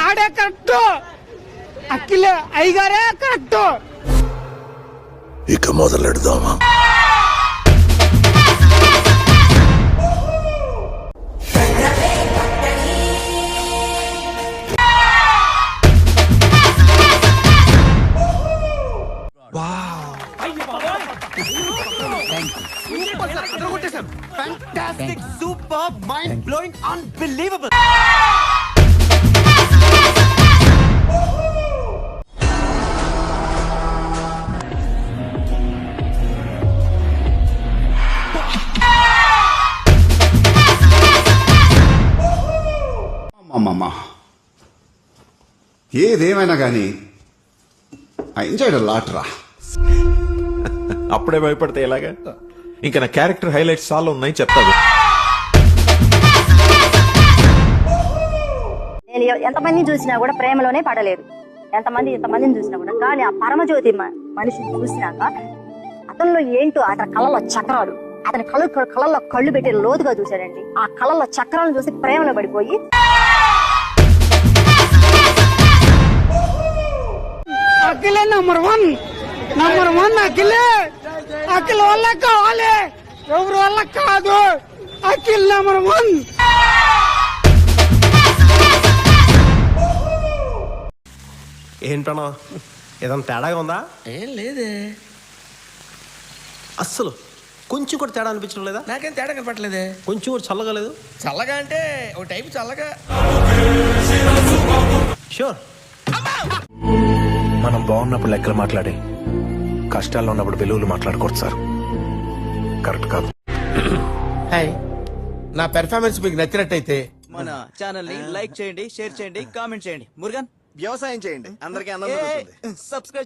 ఆడే correct, Akhil అయ్యగారే correct. ఇక మొదలెడదామా? Fantastic, superb, mind-blowing, unbelievable. అమ్మమ్మ, ఏదేమైనా కానీ ఐ ఎంజాయ్డ్ అ లాట్ రా. అప్పుడే భయపడితే ఎలాగా? ఇంకా నా క్యారెక్టర్ హైలైట్స్ చాలా ఉన్నాయి, చెప్తాను. నేను ఎంతమందిని చూసినా కూడా ప్రేమలోనే పడలేదు. ఎంతమందిని చూసినా కూడా, కానీ ఆ పరమజ్యోతి మనిషిని చూసినాక అతనిలో ఏంటో అతని కళ్ళలో చక్రాలు, అతని కళ్ళల్లో కళ్ళు పెట్టి లోతుగా చూశాడండి. ఆ కళ్ళల్లో చక్రాలను చూసి ప్రేమలో పడిపోయి అఖిలే నంబర్ వన్ అఖిల్ వల్ల కావాలి, ఎవరి వల్ల కాదు. Akhil number one. ఏంటనో ఏదన్నా తేడాగా ఉందా? ఏం లేదే, అస్సలు కొంచెం కూడా తేడా అనిపించడం లేదా? నాకేం తేడా కనపట్లేదే. కొంచెం కూడా చల్లగా లేదు. చల్లగా అంటే ఒక టైపు చల్లగా. షూర్. మనం బాగున్నప్పుడు లెక్కలు మాట్లాడి కష్టాల్లో ఉన్నప్పుడు విలువలు మాట్లాడకూడదు సార్, కరెక్ట్ కాదు. హాయ్, నా పెర్ఫార్మెన్స్ మీకు నచ్చినట్టయితే మన ఛానల్ ని లైక్ చేయండి, షేర్ చేయండి, కామెంట్ చేయండి. మురుగన్ వ్యవసాయం చేయండి, అందరికీ ఆనందం. సబ్స్క్రైబ్